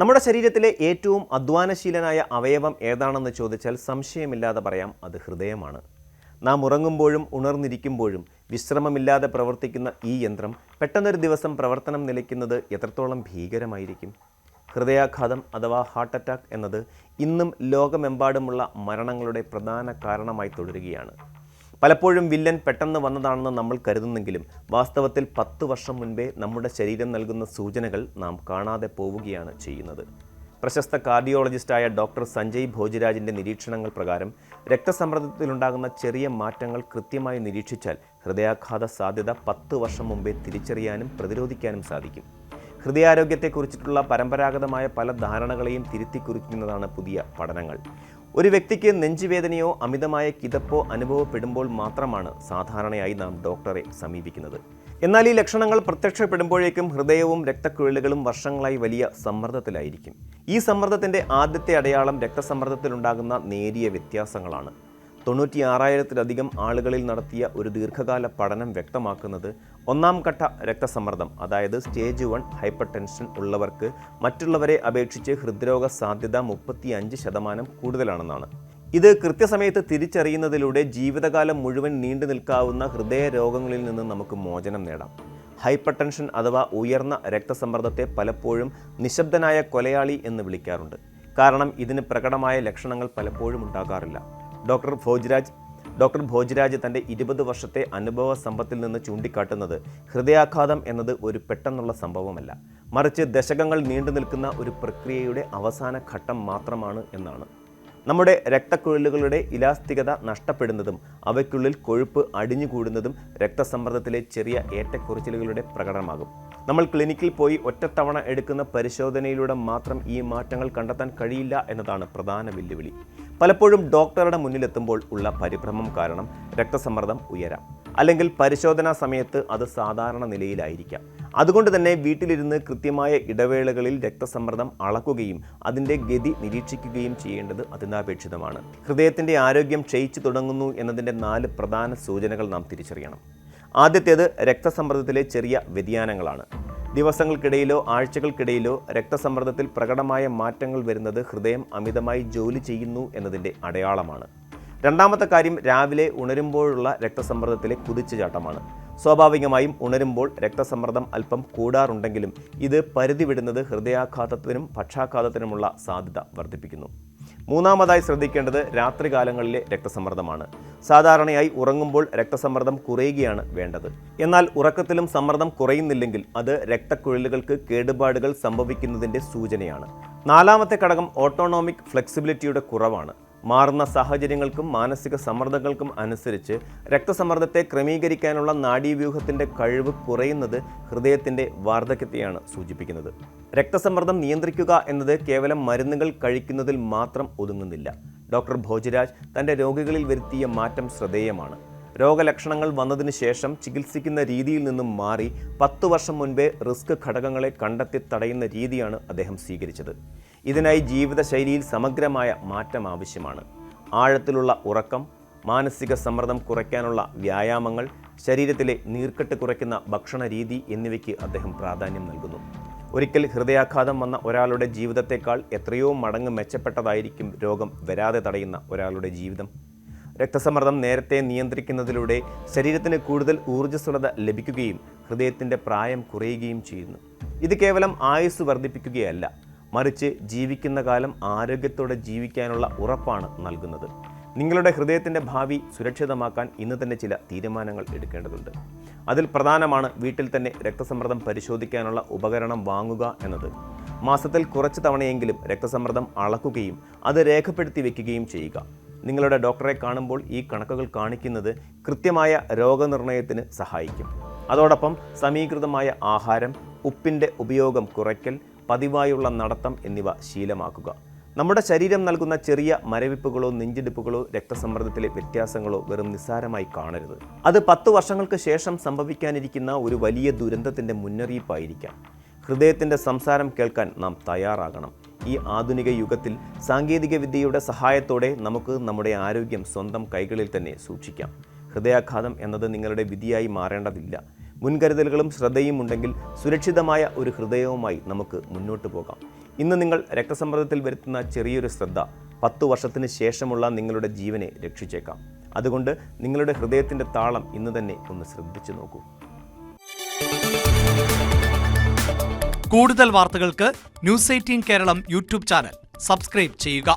നമ്മുടെ ശരീരത്തിലെ ഏറ്റവും അധ്വാനശീലനായ അവയവം ഏതാണെന്ന് ചോദിച്ചാൽ സംശയമില്ലാതെ പറയാം, അത് ഹൃദയമാണ്. നാം ഉറങ്ങുമ്പോഴും ഉണർന്നിരിക്കുമ്പോഴും വിശ്രമമില്ലാതെ പ്രവർത്തിക്കുന്ന ഈ യന്ത്രം പെട്ടെന്നൊരു ദിവസം പ്രവർത്തനം നിലയ്ക്കുന്നത് എത്രത്തോളം ഭീകരമായിരിക്കും. ഹൃദയാഘാതം അഥവാ ഹാർട്ട് അറ്റാക്ക് എന്നത് ഇന്നും ലോകമെമ്പാടുമുള്ള മരണങ്ങളുടെ പ്രധാന കാരണമായി തുടരുകയാണ്. പലപ്പോഴും വില്ലൻ പെട്ടെന്ന് വന്നതാണെന്ന് നമ്മൾ കരുതുന്നെങ്കിലും വാസ്തവത്തിൽ 10 വർഷം മുൻപേ നമ്മുടെ ശരീരം നൽകുന്ന സൂചനകൾ നാം കാണാതെ പോവുകയാണ് ചെയ്യുന്നത്. പ്രശസ്ത കാർഡിയോളജിസ്റ്റായ ഡോക്ടർ സഞ്ജയ് ഭോജിരാജിൻ്റെ നിരീക്ഷണങ്ങൾ പ്രകാരം രക്തസമ്മർദ്ദത്തിലുണ്ടാകുന്ന ചെറിയ മാറ്റങ്ങൾ കൃത്യമായി നിരീക്ഷിച്ചാൽ ഹൃദയാഘാത സാധ്യത 10 വർഷം മുമ്പേ തിരിച്ചറിയാനും പ്രതിരോധിക്കാനും സാധിക്കും. ഹൃദയാരോഗ്യത്തെക്കുറിച്ചിട്ടുള്ള പരമ്പരാഗതമായ പല ധാരണകളെയും തിരുത്തിക്കുറിക്കുന്നതാണ് പുതിയ പഠനങ്ങൾ. ഒരു വ്യക്തിക്ക് നെഞ്ചുവേദനയോ അമിതമായ കിതപ്പോ അനുഭവപ്പെടുമ്പോൾ മാത്രമാണ് സാധാരണയായി നാം ഡോക്ടറെ സമീപിക്കുന്നത്. എന്നാൽ ഈ ലക്ഷണങ്ങൾ പ്രത്യക്ഷപ്പെടുമ്പോഴേക്കും ഹൃദയവും രക്തക്കുഴലുകളും വർഷങ്ങളായി വലിയ സമ്മർദ്ദത്തിലായിരിക്കും. ഈ സമ്മർദ്ദത്തിൻ്റെ ആദ്യത്തെ അടയാളം രക്തസമ്മർദ്ദത്തിലുണ്ടാകുന്ന നേരിയ വ്യത്യാസങ്ങളാണ്. 96,000-ലധികം ആളുകളിൽ നടത്തിയ ഒരു ദീർഘകാല പഠനം വ്യക്തമാക്കുന്നത് ഒന്നാം ഘട്ട രക്തസമ്മർദ്ദം, അതായത് സ്റ്റേജ് 1 ഹൈപ്പർ ടെൻഷൻ ഉള്ളവർക്ക് മറ്റുള്ളവരെ അപേക്ഷിച്ച് ഹൃദ്രോഗ സാധ്യത 35% കൂടുതലാണെന്നാണ്. ഇത് കൃത്യസമയത്ത് തിരിച്ചറിയുന്നതിലൂടെ ജീവിതകാലം മുഴുവൻ നീണ്ടു നിൽക്കാവുന്ന ഹൃദയ രോഗങ്ങളിൽ നിന്ന് നമുക്ക് മോചനം നേടാം. ഹൈപ്പർ ടെൻഷൻ അഥവാ ഉയർന്ന രക്തസമ്മർദ്ദത്തെ പലപ്പോഴും നിശബ്ദനായ കൊലയാളി എന്ന് വിളിക്കാറുണ്ട്. കാരണം ഇതിന് പ്രകടമായ ലക്ഷണങ്ങൾ പലപ്പോഴും ഉണ്ടാകാറില്ല. ഡോക്ടർ ഭോജിരാജ് തൻ്റെ 20 വർഷത്തെ അനുഭവ സമ്പത്തിൽ നിന്ന് ചൂണ്ടിക്കാട്ടുന്നത് ഹൃദയാഘാതം എന്നത് ഒരു പെട്ടെന്നുള്ള സംഭവമല്ല, മറിച്ച് ദശകങ്ങൾ നീണ്ടു നിൽക്കുന്ന ഒരു പ്രക്രിയയുടെ അവസാന ഘട്ടം മാത്രമാണ് എന്നാണ്. നമ്മുടെ രക്തക്കുഴലുകളുടെ ഇലാസ്തികത നഷ്ടപ്പെടുന്നതും അവയ്ക്കുള്ളിൽ കൊഴുപ്പ് അടിഞ്ഞുകൂടുന്നതും രക്തസമ്മർദ്ദത്തിലെ ചെറിയ ഏറ്റക്കുറച്ചിലുകളുടെ പ്രകടനമാകും. നമ്മൾ ക്ലിനിക്കിൽ പോയി ഒറ്റത്തവണ എടുക്കുന്ന പരിശോധനയിലൂടെ മാത്രം ഈ മാറ്റങ്ങൾ കണ്ടെത്താൻ കഴിയില്ല എന്നതാണ് പ്രധാന വെല്ലുവിളി. പലപ്പോഴും ഡോക്ടറുടെ മുന്നിലെത്തുമ്പോൾ ഉള്ള പരിഭ്രമം കാരണം രക്തസമ്മർദ്ദം ഉയരാം, അല്ലെങ്കിൽ പരിശോധനാ സമയത്ത് അത് സാധാരണ നിലയിലായിരിക്കാം. അതുകൊണ്ട് തന്നെ വീട്ടിലിരുന്ന് കൃത്യമായ ഇടവേളകളിൽ രക്തസമ്മർദ്ദം അളക്കുകയും അതിൻ്റെ ഗതി നിരീക്ഷിക്കുകയും ചെയ്യേണ്ടത് അത്യന്താപേക്ഷിതമാണ്. ഹൃദയത്തിൻ്റെ ആരോഗ്യം ക്ഷയിച്ചു തുടങ്ങുന്നു എന്നതിൻ്റെ 4 പ്രധാന സൂചനകൾ നാം തിരിച്ചറിയണം. ആദ്യത്തേത് രക്തസമ്മർദ്ദത്തിലെ ചെറിയ വ്യതിയാനങ്ങളാണ്. ദിവസങ്ങൾക്കിടയിലോ ആഴ്ചകൾക്കിടയിലോ രക്തസമ്മർദ്ദത്തിൽ പ്രകടമായ മാറ്റങ്ങൾ വരുന്നത് ഹൃദയം അമിതമായി ജോലി ചെയ്യുന്നു എന്നതിൻ്റെ അടയാളമാണ്. രണ്ടാമത്തെ കാര്യം രാവിലെ ഉണരുമ്പോഴുള്ള രക്തസമ്മർദ്ദത്തിലെ കുതിച്ചുചാട്ടമാണ്. സ്വാഭാവികമായും ഉണരുമ്പോൾ രക്തസമ്മർദ്ദം അല്പം കൂടാറുണ്ടെങ്കിലും ഇത് പരിധി വിടുന്നത് ഹൃദയാഘാതത്തിനും പക്ഷാഘാതത്തിനുമുള്ള സാധ്യത വർദ്ധിപ്പിക്കുന്നു. മൂന്നാമതായി ശ്രദ്ധിക്കേണ്ടത് രാത്രികാലങ്ങളിലെ രക്തസമ്മർദ്ദമാണ്. സാധാരണയായി ഉറങ്ങുമ്പോൾ രക്തസമ്മർദ്ദം കുറയുകയാണ് വേണ്ടത്. എന്നാൽ ഉറക്കത്തിലും സമ്മർദ്ദം കുറയുന്നില്ലെങ്കിൽ അത് രക്തക്കുഴലുകൾക്ക് കേടുപാടുകൾ സംഭവിക്കുന്നതിൻ്റെ സൂചനയാണ്. നാലാമത്തെ ഘടകം ഓട്ടോണോമിക് ഫ്ലെക്സിബിലിറ്റിയുടെ കുറവാണ്. മാറുന്ന സാഹചര്യങ്ങൾക്കും മാനസിക സമ്മർദ്ദങ്ങൾക്കും അനുസരിച്ച് രക്തസമ്മർദ്ദത്തെ ക്രമീകരിക്കാനുള്ള നാഡീവ്യൂഹത്തിൻ്റെ കഴിവ് കുറയുന്നത് ഹൃദയത്തിൻ്റെ വാർദ്ധക്യത്തെയാണ് സൂചിപ്പിക്കുന്നത്. രക്തസമ്മർദ്ദം നിയന്ത്രിക്കുക എന്നത് കേവലം മരുന്നുകൾ കഴിക്കുന്നതിൽ മാത്രം ഒതുങ്ങുന്നില്ല. ഡോക്ടർ ഭോജിരാജ് തൻ്റെ രോഗികളിൽ വരുത്തിയ മാറ്റം ശ്രദ്ധേയമാണ്. രോഗലക്ഷണങ്ങൾ വന്നതിന് ശേഷം ചികിത്സിക്കുന്ന രീതിയിൽ നിന്നും മാറി 10 വർഷം മുൻപേ റിസ്ക് ഘടകങ്ങളെ കണ്ടെത്തി തടയുന്ന രീതിയാണ് അദ്ദേഹം സ്വീകരിച്ചത്. ഇതിനായി ജീവിതശൈലിയിൽ സമഗ്രമായ മാറ്റം ആവശ്യമാണ്. ആഴത്തിലുള്ള ഉറക്കം, മാനസിക സമ്മർദ്ദം കുറയ്ക്കാനുള്ള വ്യായാമങ്ങൾ, ശരീരത്തിലെ നീർക്കെട്ട് കുറയ്ക്കുന്ന ഭക്ഷണ രീതി എന്നിവയ്ക്ക് അദ്ദേഹം പ്രാധാന്യം നൽകുന്നു. ഒരിക്കൽ ഹൃദയാഘാതം വന്ന ഒരാളുടെ ജീവിതത്തെക്കാൾ എത്രയോ മടങ്ങ് മെച്ചപ്പെട്ടതായിരിക്കും രോഗം വരാതെ തടയുന്ന ഒരാളുടെ ജീവിതം. രക്തസമ്മർദ്ദം നേരത്തെ നിയന്ത്രിക്കുന്നതിലൂടെ ശരീരത്തിന് കൂടുതൽ ഊർജ്ജസ്വലത ലഭിക്കുകയും ഹൃദയത്തിൻ്റെ പ്രായം കുറയുകയും ചെയ്യുന്നു. ഇത് കേവലം ആയുസ് വർദ്ധിപ്പിക്കുകയല്ല, മറിച്ച് ജീവിക്കുന്ന കാലം ആരോഗ്യത്തോടെ ജീവിക്കാനുള്ള ഉറപ്പാണ് നൽകുന്നത്. നിങ്ങളുടെ ഹൃദയത്തിൻ്റെ ഭാവി സുരക്ഷിതമാക്കാൻ ഇന്ന് തന്നെ ചില തീരുമാനങ്ങൾ എടുക്കേണ്ടതുണ്ട്. അതിൽ പ്രധാനമാണ് വീട്ടിൽ തന്നെ രക്തസമ്മർദ്ദം പരിശോധിക്കാനുള്ള ഉപകരണം വാങ്ങുക എന്നത്. മാസത്തിൽ കുറച്ച് തവണയെങ്കിലും രക്തസമ്മർദ്ദം അളക്കുകയും അത് രേഖപ്പെടുത്തി വയ്ക്കുകയും ചെയ്യുക. നിങ്ങളുടെ ഡോക്ടറെ കാണുമ്പോൾ ഈ കണക്കുകൾ കാണിക്കുന്നത് കൃത്യമായ രോഗനിർണയത്തിന് സഹായിക്കും. അതോടൊപ്പം സമീകൃതമായ ആഹാരം, ഉപ്പിൻ്റെ ഉപയോഗം കുറയ്ക്കൽ, പതിവായുള്ള നടത്തം എന്നിവ ശീലമാക്കുക. നമ്മുടെ ശരീരം നൽകുന്ന ചെറിയ മരവിപ്പുകളോ നെഞ്ചിടിപ്പുകളോ രക്തസമ്മർദ്ദത്തിലെ വ്യത്യാസങ്ങളോ വെറും നിസ്സാരമായി കാണരുത്. അത് 10 വർഷങ്ങൾക്ക് ശേഷം സംഭവിക്കാനിരിക്കുന്ന ഒരു വലിയ ദുരന്തത്തിൻ്റെ മുന്നറിയിപ്പായിരിക്കാം. ഹൃദയത്തിൻ്റെ സംസാരം കേൾക്കാൻ നാം തയ്യാറാകണം. ഈ ആധുനിക യുഗത്തിൽ സാങ്കേതികവിദ്യയുടെ സഹായത്തോടെ നമുക്ക് നമ്മുടെ ആരോഗ്യം സ്വന്തം കൈകളിൽ തന്നെ സൂക്ഷിക്കാം. ഹൃദയാഘാതം എന്നത് നിങ്ങളുടെ വിധിയായി മാറേണ്ടതില്ല. മുൻകരുതലുകളും ശ്രദ്ധയും ഉണ്ടെങ്കിൽ സുരക്ഷിതമായ ഒരു ഹൃദയവുമായി നമുക്ക് മുന്നോട്ട് പോകാം. ഇന്ന് നിങ്ങൾ രക്തസമ്മർദ്ദത്തിൽ വരുത്തുന്ന ചെറിയൊരു ശ്രദ്ധ 10 വർഷത്തിന് ശേഷമുള്ള നിങ്ങളുടെ ജീവനെ രക്ഷിച്ചേക്കാം. അതുകൊണ്ട് നിങ്ങളുടെ ഹൃദയത്തിൻ്റെ താളം ഇന്ന് തന്നെ ഒന്ന് ശ്രദ്ധിച്ചു നോക്കൂ. കൂടുതൽ വാർത്തകൾക്ക് news 18 Keralam YouTube channel subscribe ചെയ്യുക.